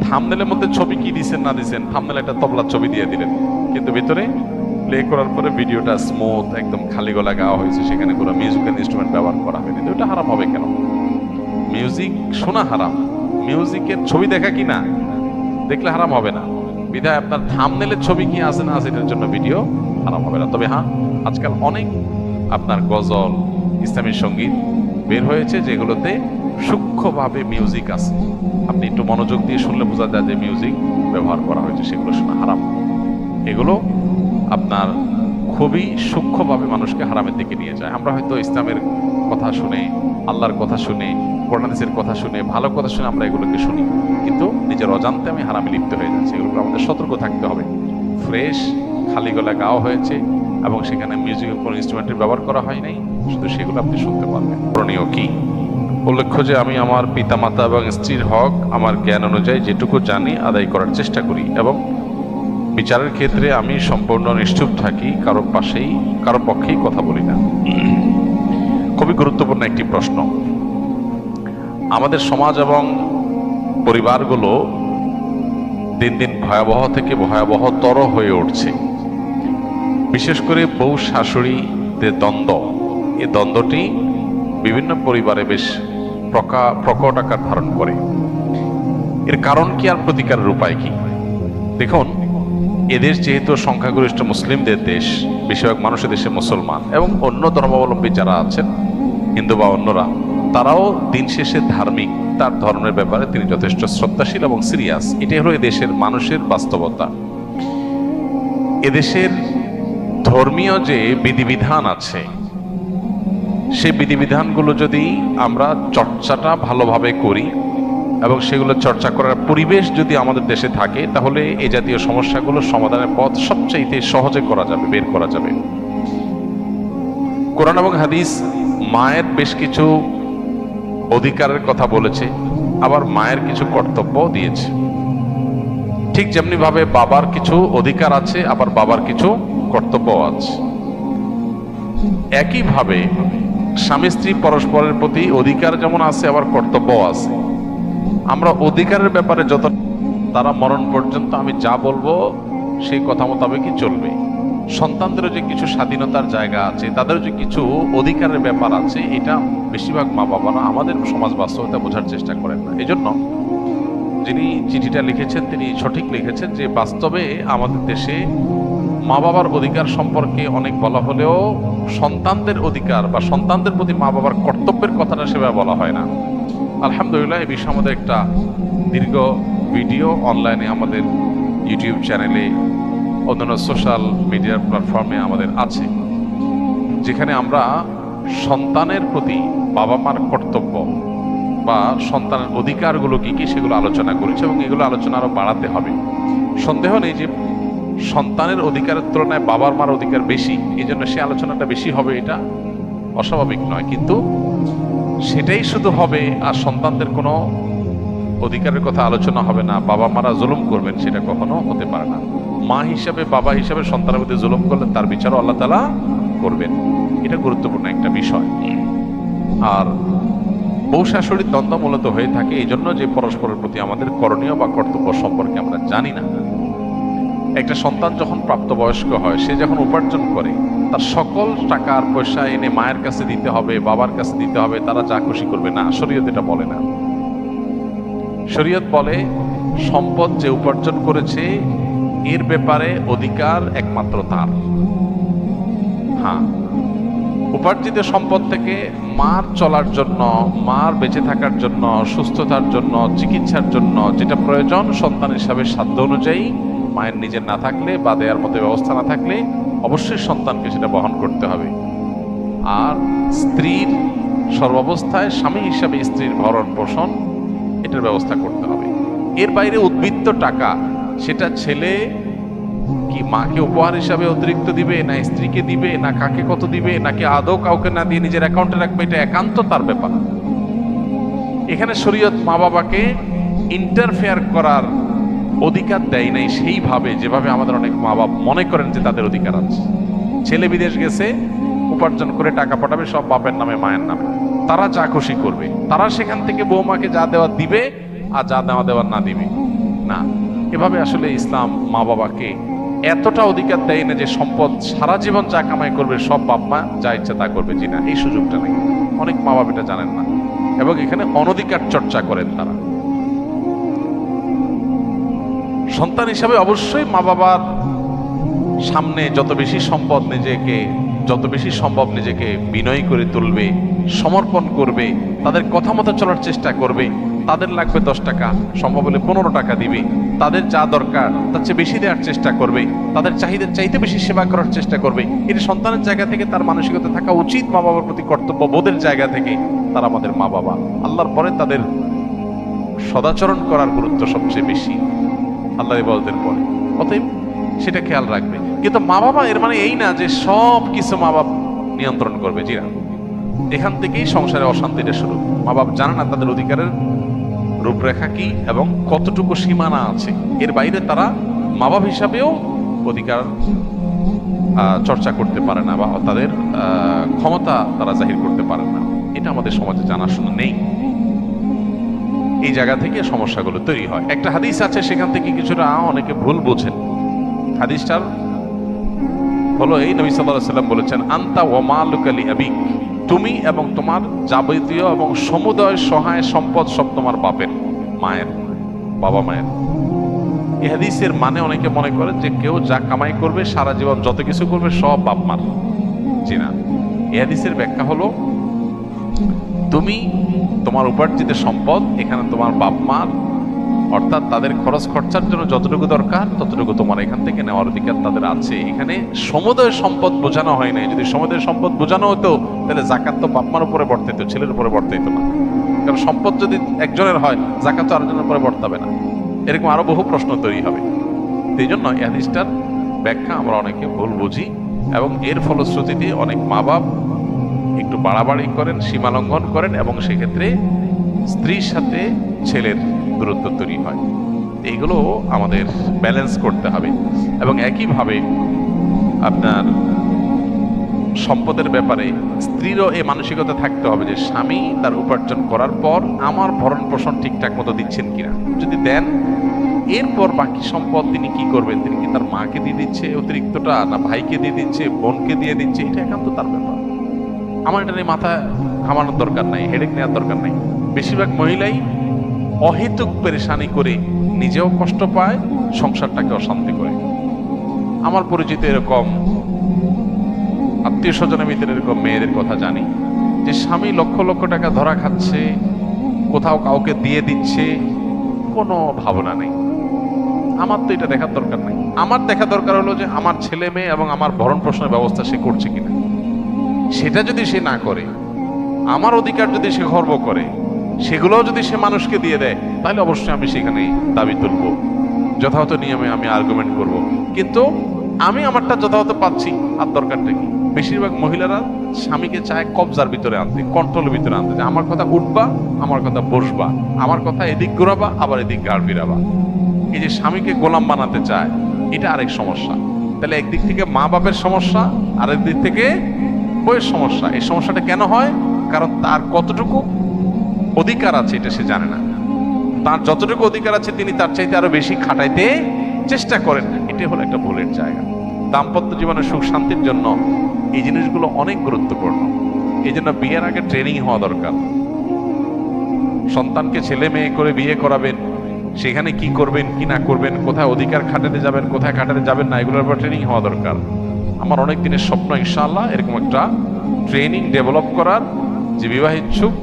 থাম্বনেলের মধ্যে ছবি কি দিছেন না দিছেন, থাম্বনেলে একটা তবলার ছবি দিয়ে দিলেন, কিন্তু ভিতরে প্লে করার পরে ভিডিওটা স্মুথ একদম খালি গলা গাওয়া হয়েছে, সেখানে কোনো মিউজিক্যাল ইনস্ট্রুমেন্ট ব্যবহার করা হয়নি, তো এটা হারাম হবে কেন? মিউজিক শোনা হারাম, মিউজিকের ছবি দেখা কি না দেখলে হারাম হবে না। বিধায় আপনার থাম্বনেলের ছবি কি আছে না আছে এটার জন্য ভিডিও হারাম হবে না। তবে হ্যাঁ, আজকাল অনেক আপনার গজল, ইসলামী সঙ্গীত বের হয়েছে যেগুলোতে সূক্ষ্মভাবে মিউজিক আছে, আপনি একটু মনোযোগ দিয়ে শুনলে বোঝা যায় যে মিউজিক ব্যবহার করা হয়েছে, সেগুলো শোনা হারাম। এগুলো আপনার খুবই সূক্ষ্মভাবে মানুষকে হারামের দিকে নিয়ে যায়। আমরা হয়তো ইসলামের কথা শুনে, আল্লাহর কথা শুনে, কোরআন হাদিসের কথা শুনে, ভালো কথা শুনে আমরা এগুলোকে শুনি, কিন্তু নিজের অজান্তে আমি হারামে লিপ্ত হয়ে যাচ্ছি। এগুলো আমাদের সতর্ক থাকতে হবে। ফ্রেশ খালি গলা গাওয়া হয়েছে এবং সেখানে মিউজিকের কোনো ইনস্ট্রুমেন্টের ব্যবহার করা হয় নাই, শুধু সেগুলো আপনি শুনতে পারবেন। করণীয় কি? উল্লেখ্য যে আমি আমার পিতামাতা এবং স্ত্রীর হক আমার জ্ঞান অনুযায়ী যেটুকু জানি আদায় করার চেষ্টা করি এবং বিচারের ক্ষেত্রে আমি সম্পূর্ণ নিশ্চুপ থাকি, কারো পক্ষেই কথা বলি না। খুবই গুরুত্বপূর্ণ একটি প্রশ্ন। আমাদের সমাজ এবং পরিবারগুলো দিন দিন ভয়াবহ থেকে ভয়াবহতর হয়ে উঠছে। বিশেষ করে বউ শাশুড়িদের দ্বন্দ্ব, এই দ্বন্দ্বটি বিভিন্ন পরিবারে বেশ প্রকট আকার ধারণ করে। এর কারণ কি আর প্রতিকারের উপায় কি? দেখুন, এদেশ যেহেতু সংখ্যাগরিষ্ঠ মুসলিমদের দেশ, বেশিরভাগ মানুষের দেশে মুসলমান এবং অন্য ধর্মাবলম্বী যারা আছেন, হিন্দু বা অন্যরা, তারাও দিন শেষে ধার্মিক, তার ধর্মের ব্যাপারে তিনি যথেষ্ট শ্রদ্ধাশীল এবং সিরিয়াস। এটাই হলো এদেশের মানুষের বাস্তবতা। এদেশের ধর্মীয় যে বিধিবিধান আছে, সেই বিধিবিধানগুলো যদি আমরা চর্চাটা ভালোভাবে করি এবং সেগুলো চর্চা করার পরিবেশ যদি আমাদের দেশে থাকে, তাহলে এই জাতীয় সমস্যাগুলো সমাধানের পথ সবচেয়ে সহজে বের করা যাবে। কোরআন এবং হাদিস মায়ের বেশ কিছু অধিকারের কথা বলেছে, আবার মায়ের কিছু কর্তব্য দিয়েছে। ঠিক যেমনি ভাবে বাবার কিছু অধিকার আছে, আবার বাবার কিছু কর্তব্য আছে। একইভাবে স্বামী স্ত্রী পরস্পরের প্রতি অধিকার যেমন আছে, আবার কর্তব্য আছে। আমরা অধিকারের ব্যাপারে যত, তারা মরণ পর্যন্ত আমি যা বলবো সেই কথা মোতাবেকই চলবে। সন্তানদেরও যে কিছু স্বাধীনতার জায়গা আছে, তাদেরও যে কিছু অধিকারের ব্যাপার আছে, এটা বেশিরভাগ মা বাবারা আমাদের সমাজ বাস্তবতা বোঝার চেষ্টা করেন না। এই জন্য যিনি চিঠিটা লিখেছেন তিনি সঠিক লিখেছেন যে বাস্তবে আমাদের দেশে মা বাবার অধিকার সম্পর্কে অনেক বলা হলেও সন্তানদের অধিকার বা সন্তানদের প্রতি মা বাবার কর্তব্যের কথাটা সেভাবে বলা হয় না। আলহামদুলিল্লাহ, এই বিষয়ে আমাদের একটা দীর্ঘ ভিডিও অনলাইনে আমাদের ইউটিউব চ্যানেলে, অন্যান্য সোশ্যাল মিডিয়ার প্ল্যাটফর্মে আমাদের আছে, যেখানে আমরা সন্তানের প্রতি বাবা মার কর্তব্য বা সন্তানের অধিকারগুলো কি কি সেগুলো আলোচনা করেছি এবং এগুলো আলোচনা আরো বাড়াতে হবে। সন্দেহ নেই যে সন্তানের অধিকারের তুলনায় বাবার মার অধিকার বেশি, এই জন্য সে আলোচনাটা বেশি হবে, এটা অস্বাভাবিক নয়। কিন্তু সেটাই শুধু হবে আর সন্তানদের কোনো অধিকারের কথা আলোচনা হবে না, বাবা মারা জুলুম করবেন, সেটা কখনো হতে পারে না। মা হিসাবে, বাবা হিসাবে সন্তানের প্রতি জুলুম করলে তার বিচারও আল্লাহ তাআলা করবেন। এটা গুরুত্বপূর্ণ একটা বিষয়। আর বউ শাশুড়ির দ্বন্দ্ব মূলত হয়ে থাকে এই জন্য যে পরস্পরের প্রতি আমাদের করণীয় বা কর্তব্য সম্পর্কে আমরা জানি না। একটা সন্তান যখন প্রাপ্তবয়স্ক হয়, সে যখন উপার্জন করে, তার সকল টাকা আর পয়সা এনে মায়ের কাছে দিতে হবে, বাবার কাছে দিতে হবে, তারা যা খুশি করবে না। শরীয়ত এটা বলে না। শরীয়ত বলে সম্পদ যে উপার্জন করেছে এর ব্যাপারে অধিকার একমাত্র তার। হ্যাঁ, উপার্জিত সম্পদ থেকে মার চলার জন্য, মার বেঁচে থাকার জন্য, সুস্থতার জন্য, চিকিৎসার জন্য যেটা প্রয়োজন, সন্তান হিসাবে সাধ্য অনুযায়ী মায়ের নিজের না থাকলে বা দেওয়ার মতো ব্যবস্থা না থাকলে অবশ্যই সন্তানকে সেটা বহন করতে হবে। আর স্ত্রীর সর্বাবস্থায় স্বামী হিসাবে স্ত্রীর ভরণ পোষণ এটার ব্যবস্থা করতে হবে। এর বাইরে উদ্বৃত্ত টাকা, সেটা ছেলে কি মাকে উপহার হিসাবে অতিরিক্ত দিবে, না স্ত্রীকে দিবে, না কাকে কত দিবে, নাকি আদৌ কাউকে না দিয়ে নিজের অ্যাকাউন্টে রাখবে, এটা একান্ত তার ব্যাপার। এখানে শরীয়ত মা বাবাকে ইন্টারফেয়ার করার অধিকার দেয় নাই সেইভাবে যেভাবে আমাদের অনেক মা বাবা মনে করেন যে তাদের অধিকার আছে। ছেলে বিদেশ গেছে, উপার্জন করে টাকা পাঠাবে সব বাপের নামে মায়ের নামে, তারা যা খুশি করবে, তারা সেখান থেকে বৌমাকে যা দেওয়া দিবে আর যা দেওয়া দেওয়ার না দিবে না। এভাবে আসলে ইসলাম মা বাবাকে এতটা অধিকার দেয় না যে সম্পদ সারা জীবন যা কামাই করবে সব বাপ মা যা ইচ্ছা তা করবে, জি না, এই সুযোগটা নেই। অনেক মা বাবা এটা জানেন না এবং এখানে অনধিকার চর্চা করেন তারা। সন্তান হিসাবে অবশ্যই মা বাবার সামনে যত বেশি সম্ভব নিজেকে বিনয়ী করে তুলবে, সমর্পণ করবে, তাদের কথা মতো চলার চেষ্টা করবে। তাদের লাগবে 10 টাকা, সম্ভব হলে 15 টাকা দিবে। তাদের যা দরকার তার চেয়ে বেশি দেওয়ার চেষ্টা করবে, তাদের চাহিদার চাইতে বেশি সেবা করার চেষ্টা করবে। এটি সন্তানের জায়গা থেকে তার মানসিকতা থাকা উচিত। মা বাবার প্রতি কর্তব্য বোধের জায়গা থেকে তারা আমাদের মা বাবা। আল্লাহর পরে তাদের সদাচরণ করার গুরুত্ব সবচেয়ে বেশি আল্লাহর ইবাদতের পরে, অতএব সেটা খেয়াল রাখবে। কিন্তু মা বাবা এর মানে এই না যে সব কিছু মা বাবা নিয়ন্ত্রণ করবে, জি না। এখান থেকেই সংসারে অশান্তিটা শুরু। মা বাবা জানে না তাদের অধিকারের রূপরেখা কি এবং কতটুকু সীমানা আছে। এর বাইরে তারা মা বাবা হিসাবেও অধিকার চর্চা করতে পারে না বা তাদের ক্ষমতা তারা জাহির করতে পারে না। এটা আমাদের সমাজে জানাশোনা নেই। এই জায়গা থেকে সমস্যাগুলো তৈরি হয়। একটা হাদিস আছে, সেখান থেকে কিছুটা অনেকে ভুল বোঝেন। হাদিসটার হলো এই, নবী সাল্লাল্লাহু আলাইহি ওয়াসাল্লাম বলেছেন, আনতা ওয়া মালুকা লিআবিক, তুমি এবং তোমার যাবতীয় এবং সমুদয় সহায় সম্পদ সব তোমার বাপের, মায়ের, বাবা মায়ের। এই হাদিসের মানে অনেকে মনে করে যে কেউ যা কামাই করবে সারা জীবন যত কিছু করবে সব বাপ মার, জি না। এই হাদিসের ব্যাখ্যা হলো, তুমি তোমার উপার্জিত সম্পদ এখানে তোমার বাপ মার, অর্থাৎ তাদের খরচ খরচার জন্য যতটুকু দরকার ততটুকু তোমার এখান থেকে নেওয়ার অধিকার তাদের আছে। এখানে সমুদয় সম্পদ বোঝানো হয় নাই। যদি সমুদয় সম্পদ বোঝানো হতো তাহলে জাকাত তো বাপ মার উপরে বর্তাইত, ছেলের উপরে বর্তাইতো না। কারণ সম্পদ যদি একজনের হয় জাকাত তো আরেকজনের উপরে বর্তাবে না। এরকম আরো বহু প্রশ্ন তৈরি হবে। এই জন্য এই হাদিসটার ব্যাখ্যা আমরা অনেকে ভুল বুঝি এবং এর ফলশ্রুতিতে অনেক মা বাপ একটু বাড়াবাড়ি করেন, সীমা লঙ্ঘন করেন এবং সেক্ষেত্রে স্ত্রীর সাথে ছেলের দূরত্ব তৈরি হয়। এইগুলো আমাদের ব্যালেন্স করতে হবে। এবং একইভাবে আপনার সম্পদের ব্যাপারে স্ত্রীরও এই মানসিকতা থাকতে হবে যে স্বামী তার উপার্জন করার পর আমার ভরণ পোষণ ঠিকঠাক মতো দিচ্ছেন কিনা। যদি দেন, এরপর বাকি সম্পদ তিনি কি করবেন, তিনি কি তার মাকে দিয়ে দিচ্ছে অতিরিক্তটা, না ভাইকে দিয়ে দিচ্ছে, বোনকে দিয়ে দিচ্ছে, এটা একান্ত তার ব্যাপার। আমার এটা নিয়ে মাথা ঘামানোর দরকার নাই, হেডেক নেওয়ার দরকার নাই। বেশিরভাগ মহিলাই অহেতুক পেরেশানি করে নিজেও কষ্ট পায়, সংসারটাকে অশান্তি করে। আমার পরিচিত এরকম আত্মীয় স্বজনের ভিতরে এরকম মেয়েদের কথা জানি যে স্বামী লক্ষ লক্ষ টাকা ধরা খাচ্ছে, কোথাও কাউকে দিয়ে দিচ্ছে, কোনো ভাবনা নেই। আমার তো এটা দেখার দরকার নাই। আমার দেখা দরকার হলো যে আমার ছেলে মেয়ে এবং আমার ভরণ পোষণের ব্যবস্থা সে করছে কিনা। সেটা যদি সে না করে, আমার অধিকার যদি সে খর্ব করে, সেগুলোও যদি সে মানুষকে দিয়ে দেয়, তাহলে অবশ্যই আমি সেখানে দাবি তুলব, যথাযথ নিয়মে আমি আর্গুমেন্ট করব। কিন্তু আমি আমারটা যথাযথ পাচ্ছি, আর দরকারটা কি? বেশিরভাগ মহিলারা স্বামীকে চায় কবজার ভিতরে আনতে, কন্ট্রোলের ভিতরে আনতে, যে আমার কথা উঠবা, আমার কথা বসবা, আমার কথা এদিক ঘোরাবা, আবার এদিক গাড় ফিরাবা। এই যে স্বামীকে গোলাম বানাতে চায়, এটা আরেক সমস্যা। তাহলে একদিক থেকে মা বাপের সমস্যা, আরেক দিক থেকে বইয়ের সমস্যা। এই সমস্যাটা কেন হয়? কারণ তার কতটুকু অধিকার আছে এটা সে জানে না। তার যতটুকু অধিকার আছে তিনি তার চাইতে আরো বেশি খাটাইতে চেষ্টা করেন। এটাই হলো একটা ভুলের জায়গা। দাম্পত্য জীবনের সুখ শান্তির জন্য এই জিনিসগুলো অনেক গুরুত্বপূর্ণ। এই জন্য বিয়ের আগে ট্রেনিং হওয়া দরকার। সন্তানকে ছেলে মেয়ে করে বিয়ে করাবেন, সেখানে কি করবেন কি না করবেন, কোথায় অধিকার খাটাতে যাবেন, কোথায় খাটাতে যাবেন না, এগুলোর উপর ট্রেনিং হওয়া দরকার। আমার অনেক দিনের স্বপ্ন ইনশাআল্লাহ এরকম একটা ট্রেনিং ডেভেলপ করার, যে বিবাহ ইচ্ছুক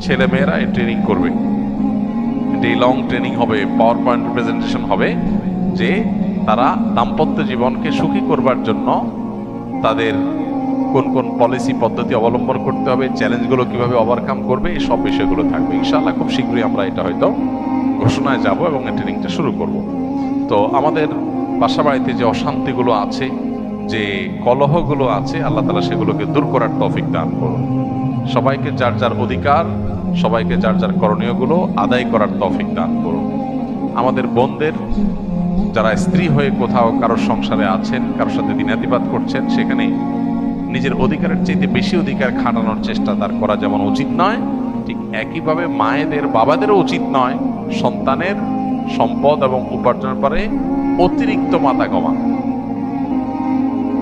ছেলে মেয়েরা এই ট্রেনিং করবে। ডে লং ট্রেনিং হবে, পাওয়ার পয়েন্ট প্রেজেন্টেশন হবে, যে তারা দাম্পত্য জীবনকে সুখী করবার জন্য তাদের কোন কোন পলিসি পদ্ধতি অবলম্বন করতে হবে, চ্যালেঞ্জগুলো কিভাবে ওভারকাম করবে, এই সব বিষয়গুলো থাকবে। ইনশাআল্লাহ খুব শীঘ্রই আমরা এটা হয়তো ঘোষণায় যাব এবং এই ট্রেনিংটা শুরু করব। তো আমাদের বাসা বাড়িতে যে অশান্তিগুলো আছে, যে কলহগুলো আছে, আল্লাহ তাআলা সেগুলোকে দূর করার তৌফিক দান করুন। সবাইকে যার যার অধিকার, সবাইকে যার যার করণীয়গুলো আদায় করার তৌফিক দান করুন। আমাদের বোনদের যারা স্ত্রী হয়ে কোথাও কারোর সংসারে আছেন, কারোর সাথে দিনাতিপাত করছেন, সেখানে নিজের অধিকারের চাইতে বেশি অধিকার খাটানোর চেষ্টা তার করা যেমন উচিত নয়, ঠিক একইভাবে মায়েদের বাবাদেরও উচিত নয় সন্তানের সম্পদ এবং উপার্জনের পরে অতিরিক্ত মাথা কমা।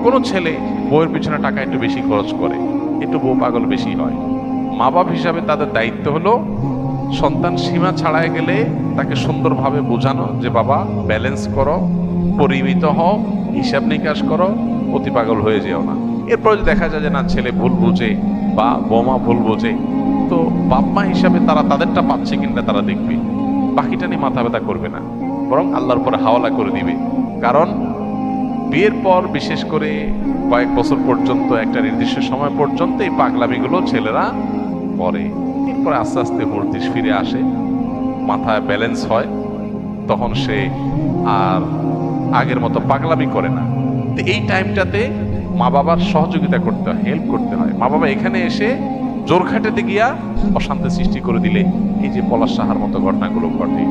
কোনো ছেলে বউয়ের পিছনে টাকা একটু বেশি খরচ করে, একটু বউ পাগল বেশি হয়। মা বাপ হিসাবে তাদের দায়িত্ব হলো সন্তান সীমা ছাড়ায় গেলে তাকে সুন্দরভাবে বোঝানো যে বাবা ব্যালেন্স করো, পরিমিত হও, হিসাব নিকাশ করো, অতি পাগল হয়ে যেও না। এরপর যদি দেখা যায় যে না ছেলে ভুল বুঝে বা বৌমা ভুল বোঝে, তো বাপ মা হিসাবে তারা তাদেরটা পাচ্ছে কিনা তারা দেখবে, বাকিটা নিয়ে মাথা ব্যথা করবে না, বরং আল্লাহর পরে হাওয়ালা করে দিবে। কারণ বিয়ের পর বিশেষ করে কয়েক বছর পর্যন্ত, একটা নির্দিষ্ট সময় পর্যন্ত এই পাগলামিগুলো ছেলেরা করে। এরপরে আস্তে আস্তে হুঁশ ফিরে আসে, মাথায় ব্যালেন্স হয়, তখন সে আর আগের মতো পাগলামি করে না। তো এই টাইমটাতে মা বাবার সহযোগিতা করতে হয়, হেল্প করতে হয়। মা বাবা এখানে এসে জোর খাটাতে গিয়া অশান্তি সৃষ্টি করে দিলে এই যে পলাশ সাহার মতো ঘটনাগুলো ঘটে।